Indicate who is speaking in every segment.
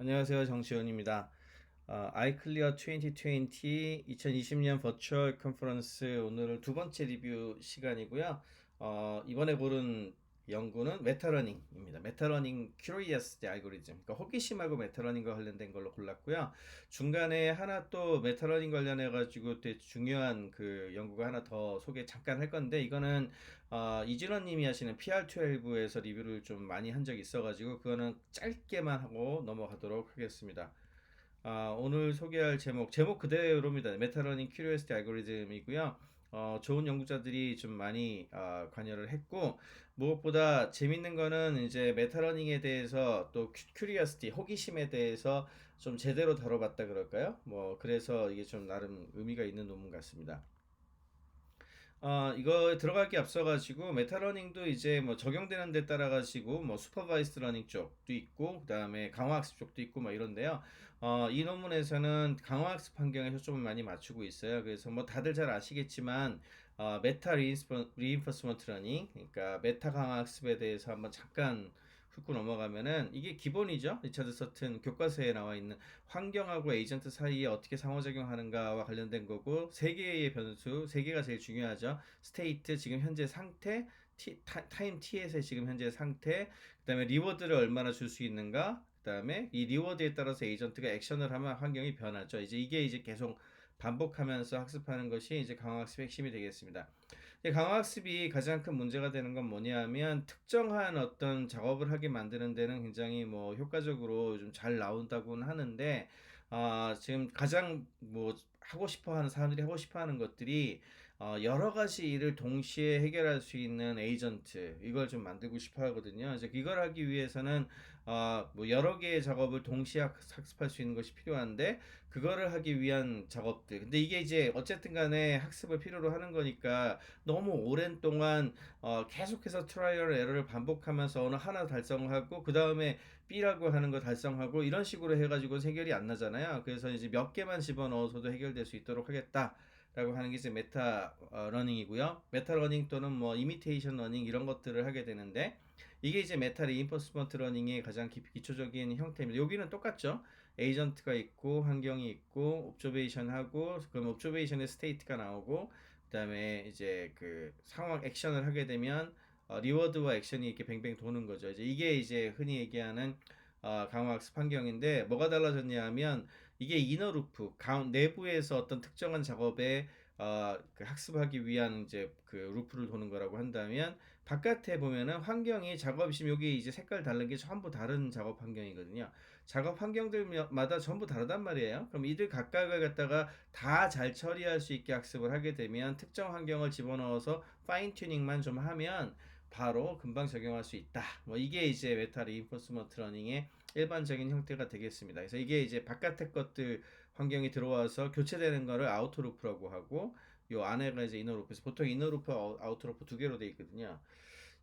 Speaker 1: 안녕하세요. 정시훈입니다. 아이클리어 2020 2020년 버추얼 컨퍼런스 오늘은 두 번째 리뷰 시간이고요. 이번에 고른 연구는 메타러닝입니다. 메타러닝 큐리어시티 알고리즘. 그러니까 호기심하고 메타러닝과 관련된 걸로 골랐고요. 중간에 하나 또 메타러닝 관련해 가지고 되게 중요한 그 연구가 하나 더 소개 잠깐 할 건데 이거는 이진원 님이 하시는 PR12에서 리뷰를 좀 많이 한 적이 있어가지고 그거는 짧게만 하고 넘어가도록 하겠습니다. 오늘 소개할 제목 그대로입니다. 메타러닝 큐리오시티 알고리즘이고요. 좋은 연구자들이 좀 많이 관여를 했고 무엇보다 재밌는 거는 이제 메타러닝에 대해서 또 큐리오시티 호기심에 대해서 좀 제대로 다뤄봤다 그럴까요? 뭐 그래서 이게 좀 나름 의미가 있는 논문 같습니다. 이거 들어갈 게 앞서가지고 메타러닝도 이제 뭐 적용되는 데 따라가지고 뭐 슈퍼바이스드 러닝 쪽도 있고 그다음에 강화학습 쪽도 있고 뭐 이런데요. 이 논문에서는 강화학습 환경에 초점을 많이 맞추고 있어요. 그래서 뭐 다들 잘 아시겠지만 메타 리인퍼스먼트 러닝, 그러니까 메타 강화학습에 대해서 한번 잠깐 훑고 넘어가면은 이게 기본이죠. 리차드 서튼 교과서에 나와 있는 환경하고 에이전트 사이에 어떻게 상호작용하는가와 관련된 거고 세 개의 변수, 세 개가 제일 중요하죠. 스테이트, 지금 현재 상태, 타임 t에서의 지금 현재 상태, 그다음에 리워드를 얼마나 줄 수 있는가, 그다음에 이 리워드에 따라서 에이전트가 액션을 하면 환경이 변하죠. 이게 이제 계속 반복하면서 학습하는 것이 이제 강화학습의 핵심이 되겠습니다. 강화학습이 가장 큰 문제가 되는 건 뭐냐면 특정한 어떤 작업을 하게 만드는 데는 굉장히 뭐 효과적으로 좀 잘 나온다고는 하는데 지금 가장 뭐 하고 싶어 하는 사람들이 하고 싶어 하는 것들이 여러 가지 일을 동시에 해결할 수 있는 에이전트 이걸 좀 만들고 싶어 하거든요. 이제 이걸 하기 위해서는 뭐 여러 개의 작업을 동시에 학습할 수 있는 것이 필요한데 그거를 하기 위한 작업들. 근데 이게 이제 어쨌든 간에 학습을 필요로 하는 거니까 너무 오랜 동안 계속해서 트라이얼 에러를 반복하면서 어느 하나 달성하고 그 다음에 B라고 하는 거 달성하고 이런 식으로 해가지고 해결이 안 나잖아요. 그래서 이제 몇 개만 집어넣어서도 해결될 수 있도록 하겠다. 라고 하는 게 이제 메타 러닝이고요. 메타 러닝 또는 뭐 이미테이션 러닝 이런 것들을 하게 되는데 이게 이제 메타 리인포스먼트 러닝의 가장 기초적인 형태입니다. 여기는 똑같죠. 에이전트가 있고 환경이 있고 옵저베이션 하고 그럼 옵저베이션의 스테이트가 나오고 그다음에 이제 그 상황 액션을 하게 되면 리워드와 액션이 이렇게 뱅뱅 도는 거죠. 이제 이게 이제 흔히 얘기하는 강화학습 환경인데 뭐가 달라졌냐 하면 이게 이너 루프 내부에서 어떤 특정한 작업에 그 학습하기 위한 이제 그 루프를 도는 거라고 한다면 바깥에 보면은 환경이 작업이 지금 여기 이제 색깔 다른 게 전부 다른 작업 환경이거든요. 작업 환경들마다 전부 다르단 말이에요. 그럼 이들 각각을 갖다가 다 잘 처리할 수 있게 학습을 하게 되면 특정 환경을 집어넣어서 파인 튜닝만 좀 하면 바로 금방 적용할 수 있다. 뭐 이게 이제 메타 리인포스먼트 러닝의 일반적인 형태가 되겠습니다. 그래서 이게 이제 바깥의 것들 환경이 들어와서 교체되는 거를 아우터 루프라고 하고 요 안에가 이제 이너 루프에서 보통 이너 루프 아우터 루프 두 개로 되어 있거든요.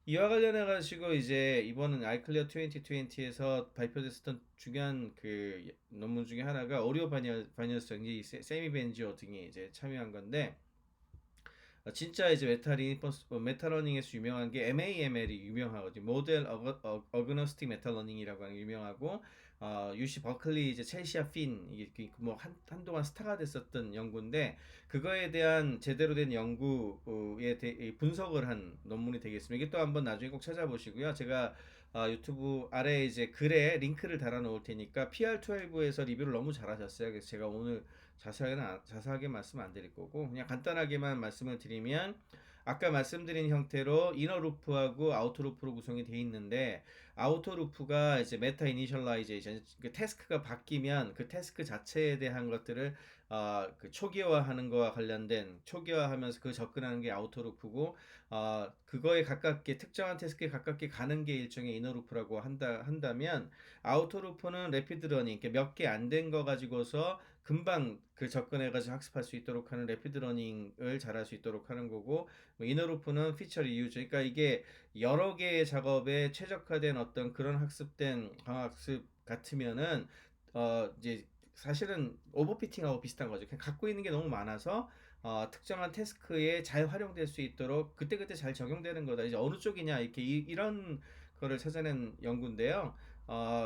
Speaker 1: 이와 관련해 가지고 이제 이번은 아이클리어 2020에서 발표됐었던 중요한 그 논문 중에 하나가 오리오 바니어스 이 세미 벤지오 등이 이제 참여한 건데 진짜 이제 메타러닝에서 유명한 게 MAML이 유명하거든요. 모델 어그노스틱 메타러닝이라고 하는 게 유명하고 UC 버클리 이제 첼시아 핀 이게 뭐 한동안 스타가 됐었던 연구인데 그거에 대한 제대로 된 연구에 분석을 한 논문이 되겠습니다. 이게 또 한번 나중에 꼭 찾아보시고요. 제가 유튜브 아래 이제 글에 링크를 달아 놓을 테니까 PR12에서 리뷰를 너무 잘하셨어요. 그래서 제가 오늘 자세하게 말씀 안 드릴 거고 그냥 간단하게만 말씀을 드리면 아까 말씀드린 형태로 이너 루프하고 아우터 루프로 구성이 되어 있는데 아우터 루프가 이제 메타 이니셜라이제이션 그 태스크가 바뀌면 그 태스크 자체에 대한 것들을 그 초기화하는 거와 관련된 초기화하면서 그 접근하는 게 아우터 루프고 그거에 가깝게 특정한 태스크에 가깝게 가는 게 일종의 이너 루프라고 한다면 아우터 루프는 래피드 러닝 몇 개 안 된 거 가지고서 금방 그 접근해가지고 학습할 수 있도록 하는 래피드 러닝을 잘할 수 있도록 하는 거고 뭐 이너루프는 피처 리유즈 그러니까 이게 여러 개의 작업에 최적화된 어떤 그런 학습된 강학습 같으면은 이제 사실은 오버피팅하고 비슷한 거죠. 그냥 갖고 있는 게 너무 많아서 특정한 태스크에 잘 활용될 수 있도록 그때그때 잘 적용되는 거다. 이제 어느 쪽이냐 이렇게 이런 거를 찾아낸 연구인데요.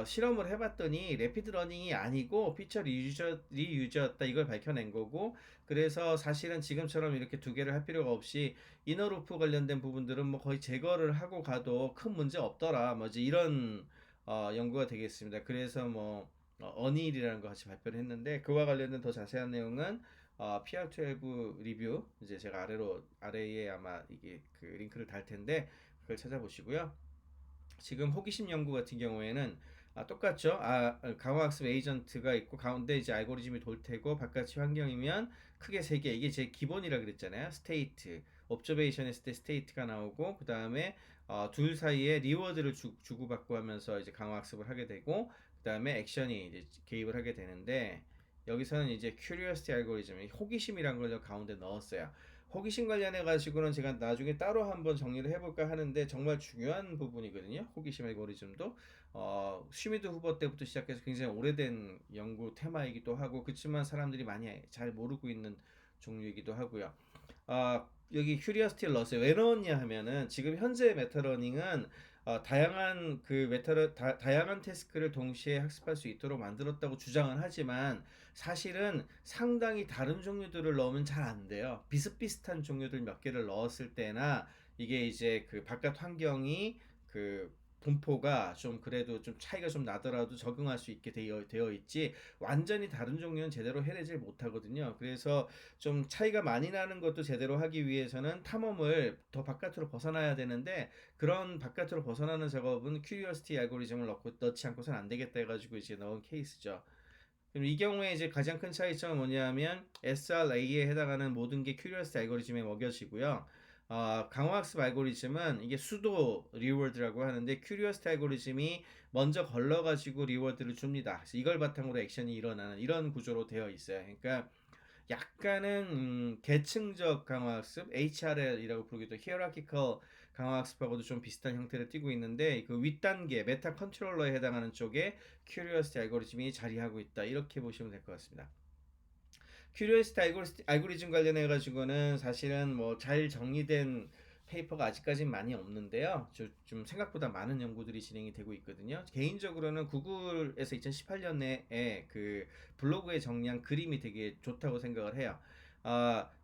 Speaker 1: 실험을 해봤더니 레피드 러닝이 아니고 피처 리유저였다 이걸 밝혀낸 거고 그래서 사실은 지금처럼 이렇게 두 개를 할 필요가 없이 이너루프 관련된 부분들은 뭐 거의 제거를 하고 가도 큰 문제 없더라 뭐 이제 이런 연구가 되겠습니다. 그래서 뭐 어니일이라는 거 같이 발표를 했는데 그와 관련된 더 자세한 내용은 PR12 리뷰 이제 제가 아래에 아마 이게 그 링크를 달 텐데 그걸 찾아보시고요. 지금 호기심 연구 같은 경우에는 똑같죠. 강화학습 에이전트가 있고 가운데 이제 알고리즘이 돌 테고 바깥이 환경이면 크게 세 개. 이게 제 기본이라 그랬잖아요. 스테이트, 옵저베이션 했을 때 스테이트가 나오고 그 다음에 둘 사이에 리워드를 주고받고 하면서 이제 강화학습을 하게 되고 그 다음에 액션이 이제 개입을 하게 되는데 여기서는 이제 큐리오시티 알고리즘, 호기심이란 걸 가운데 넣었어요. 호기심 관련해 가지고는 제가 나중에 따로 한번 정리를 해볼까 하는데 정말 중요한 부분이거든요. 호기심 알고리즘도 슈미드 후보 때부터 시작해서 굉장히 오래된 연구 테마이기도 하고 그렇지만 사람들이 많이 잘 모르고 있는 종류이기도 하고요. 여기 큐리어스티를 넣었어요. 왜 넣었냐 하면은 지금 현재 메타러닝은 다양한 다양한 태스크를 동시에 학습할 수 있도록 만들었다고 주장은 하지만 사실은 상당히 다른 종류들을 넣으면 잘 안 돼요. 비슷비슷한 종류들 몇 개를 넣었을 때나 이게 이제 그 바깥 환경이 그 분포가 좀 그래도 좀 차이가 좀 나더라도 적응할 수 있게 되어 있지 완전히 다른 종류는 제대로 해내질 못하거든요. 그래서 좀 차이가 많이 나는 것도 제대로 하기 위해서는 탐험을 더 바깥으로 벗어나야 되는데 그런 바깥으로 벗어나는 작업은 큐리오시티 알고리즘을 넣지 않고서는 안 되겠다 해가지고 이제 넣은 케이스죠. 그럼 이 경우에 이제 가장 큰 차이점은 뭐냐면 SRA에 해당하는 모든 게 큐리오시티 알고리즘에 먹여지고요. 강화학습 알고리즘은 이게 수도 리워드라고 하는데 큐리오시티 알고리즘이 먼저 걸러가지고 리워드를 줍니다. 그래서 이걸 바탕으로 액션이 일어나는 이런 구조로 되어 있어요. 그러니까 약간은 계층적 강화학습 HRL이라고 부르기도 히어라키컬 강화학습하고도 좀 비슷한 형태를 띠고 있는데 그 윗단계 메타 컨트롤러에 해당하는 쪽에 큐리오시티 알고리즘이 자리하고 있다 이렇게 보시면 될 것 같습니다. 큐리오시티 알고리즘 관련해 가지고는 사실은 뭐 잘 정리된 페이퍼가 아직까지는 많이 없는데요. 좀 생각보다 많은 연구들이 진행이 되고 있거든요. 개인적으로는 구글에서 2018년에 그 블로그에 정리한 그림이 되게 좋다고 생각을 해요.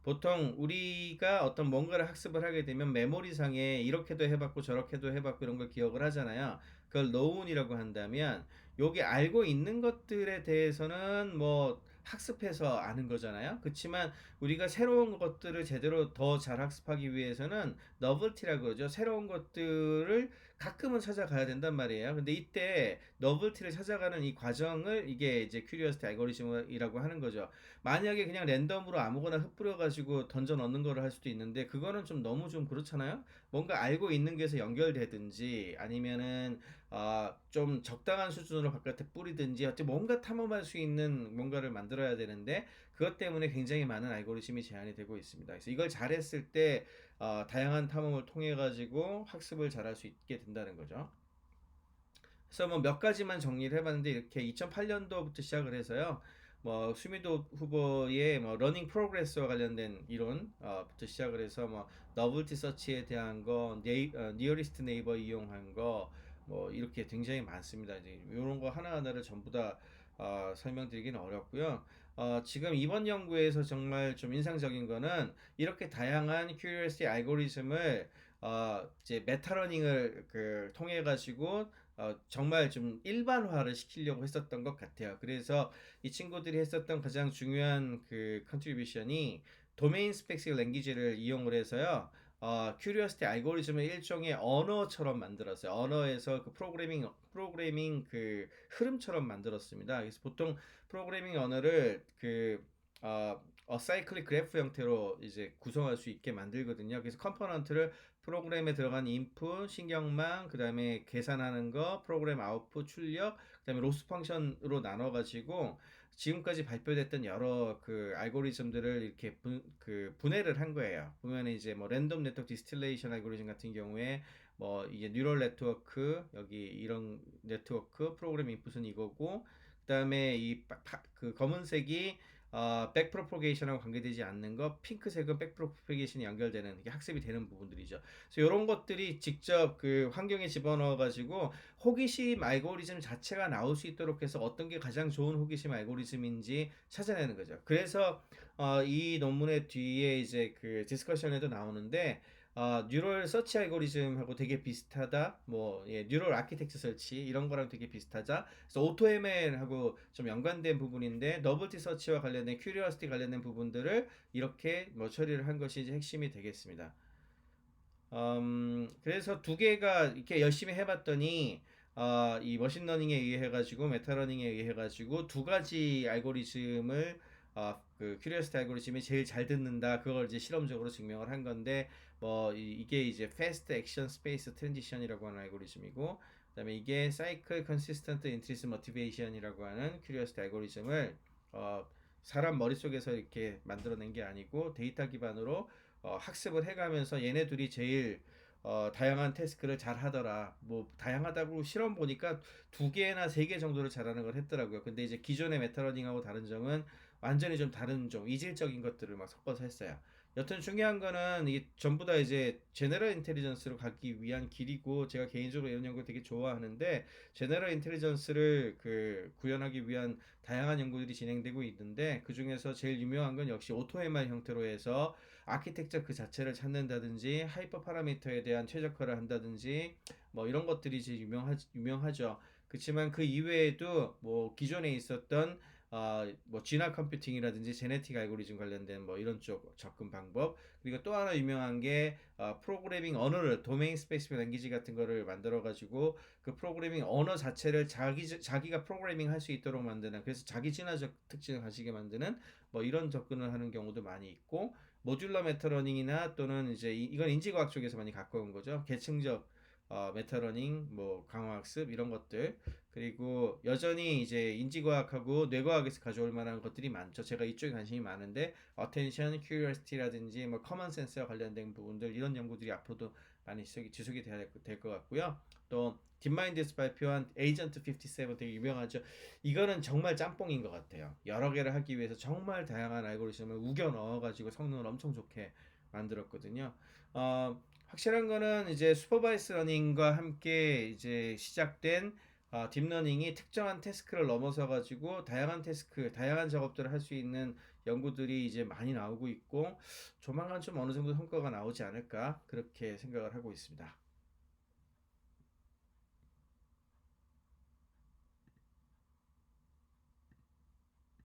Speaker 1: 보통 우리가 어떤 뭔가를 학습을 하게 되면 메모리상에 이렇게도 해봤고 저렇게도 해봤고 이런 걸 기억을 하잖아요. 그걸 노운이라고 한다면 요게 알고 있는 것들에 대해서는 뭐 학습해서 아는 거잖아요. 그렇지만 우리가 새로운 것들을 제대로 더 잘 학습하기 위해서는 너블티라고 그러죠. 새로운 것들을 가끔은 찾아가야 된단 말이에요. 근데 이때 너블티를 찾아가는 이 과정을 이게 이제 큐리오시티 알고리즘이라고 하는 거죠. 만약에 그냥 랜덤으로 아무거나 흩뿌려 가지고 던져 넣는 거를 할 수도 있는데 그거는 좀 너무 좀 그렇잖아요. 뭔가 알고 있는 게서 연결되든지 아니면은 좀 적당한 수준으로 바깥에 뿌리든지 어째 뭔가 탐험할 수 있는 뭔가를 만들어야 되는데 그것 때문에 굉장히 많은 알고리즘이 제한이 되고 있습니다. 그래서 이걸 잘했을 때 다양한 탐험을 통해 가지고 학습을 잘할 수 있게 된다는 거죠. 그래서 뭐 몇 가지만 정리를 해봤는데 이렇게 2008년도부터 시작을 해서요. 뭐 수미도 후보의 뭐 러닝 프로그레스와 관련된 이론부터 시작을 해서 뭐 너블티 서치에 대한 거, 니어리스트 네이버 이용한 거, 뭐 이렇게 굉장히 많습니다. 이제 이런 거 하나하나를 전부 다 설명드리기는 어렵고요. 지금 이번 연구에서 정말 좀 인상적인 거는 이렇게 다양한 큐리오시티 알고리즘을 이제 메타러닝을 통해 가지고 정말 좀 일반화를 시키려고 했었던 것 같아요. 그래서 이 친구들이 했었던 가장 중요한 그 컨트리뷰션이 도메인 스페시픽 랭귀지를 이용을 해서요. 큐리오시티 알고리즘을 일종의 언어처럼 만들었어요. 언어에서 그 프로그래밍 그 흐름처럼 만들었습니다. 그래서 보통 프로그래밍 언어를 사이클릭 그래프 형태로 이제 구성할 수 있게 만들거든요. 그래서 컴포넌트를 프로그램에 들어간 인풋, 신경망, 그 다음에 계산하는 거, 프로그램 아웃풋, 출력, 그 다음에 로스 펑션으로 나눠가지고 지금까지 발표됐던 여러 그 알고리즘들을 이렇게 분해를 한 거예요. 보면 이제 뭐 랜덤 네트워크 디스틸레이션 알고리즘 같은 경우에 뭐 이게 뉴럴 네트워크 여기 이런 네트워크 프로그램 인풋은 이거고 그 다음에 그 검은색이 백 프로포게이션하고 관계되지 않는 거, 핑크색은 백 프로포게이션이 연결되는 이게 학습이 되는 부분들이죠. 그래서 이런 것들이 직접 그 환경에 집어넣어 가지고 호기심 알고리즘 자체가 나올 수 있도록 해서 어떤 게 가장 좋은 호기심 알고리즘인지 찾아내는 거죠. 그래서 이 논문의 뒤에 이제 그 디스커션에도 나오는데 뉴럴 서치 알고리즘하고 되게 비슷하다. 뭐 뉴럴 아키텍처 설치 이런 거랑 되게 비슷하자. 그래서 오토 ML하고 좀 연관된 부분인데 너블티 서치와 관련된 큐리오시티 관련된 부분들을 이렇게 뭐 처리를 한 것이 이제 핵심이 되겠습니다. 그래서 두 개가 이렇게 열심히 해봤더니 이 머신러닝에 의해 가지고 메타러닝에 의해 가지고 두 가지 알고리즘을 그 큐리오시티 알고리즘이 제일 잘 듣는다. 그걸 이제 실험적으로 증명을 한 건데 뭐 이게 이제 패스트 액션 스페이스 트랜지션이라고 하는 알고리즘이고 그다음에 이게 사이클 컨시스턴트 인트리스 모티베이션이라고 하는 큐리오시티 알고리즘을 어, 사람 머릿속에서 이렇게 만들어낸 게 아니고 데이터 기반으로 학습을 해가면서 얘네 둘이 제일 다양한 태스크를 잘 하더라. 뭐 다양하다고 실험 보니까 두 개나 세 개 정도를 잘하는 걸 했더라고요. 근데 이제 기존의 메타러닝하고 다른 점은 완전히 좀 다른 좀 이질적인 것들을 막 섞어서 했어요. 여튼 중요한 거는 이게 전부 다 이제 제너럴 인텔리전스로 가기 위한 길이고 제가 개인적으로 이런 연구 되게 좋아하는데 제너럴 인텔리전스를 그 구현하기 위한 다양한 연구들이 진행되고 있는데 그 중에서 제일 유명한 건 역시 오토 MR 형태로 해서 아키텍처 그 자체를 찾는다든지 하이퍼 파라미터에 대한 최적화를 한다든지 뭐 이런 것들이 이제 유명하죠. 그렇지만 그 이외에도 뭐 기존에 있었던 뭐 진화 컴퓨팅이라든지 제네틱 알고리즘 관련된 뭐 이런 쪽 접근 방법 그리고 또 하나 유명한 게 프로그래밍 언어를 도메인 스페시픽 랭귀지 같은 거를 만들어 가지고 그 프로그래밍 언어 자체를 자기가 프로그래밍 할 수 있도록 만드는 그래서 자기 진화적 특징을 가지게 만드는 뭐 이런 접근을 하는 경우도 많이 있고 모듈러 메타러닝이나 또는 이제 이건 인지과학 쪽에서 많이 갖고 온 거죠. 계층적 메타러닝, 뭐 강화학습 이런 것들 그리고 여전히 이제 인지과학하고 뇌과학에서 가져올 만한 것들이 많죠. 제가 이쪽에 관심이 많은데 attention, curiosity라든지 뭐 common sense와 관련된 부분들 이런 연구들이 앞으로도 많이 지속이 돼야 될 것 같고요. 또 딥마인드에서 발표한 에이전트 57 되게 유명하죠. 이거는 정말 짬뽕인 것 같아요. 여러 개를 하기 위해서 정말 다양한 알고리즘을 우겨 넣어가지고 성능을 엄청 좋게 만들었거든요. 확실한 거는 이제 슈퍼바이스 러닝과 함께 이제 시작된 딥러닝이 특정한 태스크를 넘어서 가지고 다양한 태스크, 다양한 작업들을 할 수 있는 연구들이 이제 많이 나오고 있고 조만간 좀 어느 정도 성과가 나오지 않을까 그렇게 생각을 하고 있습니다.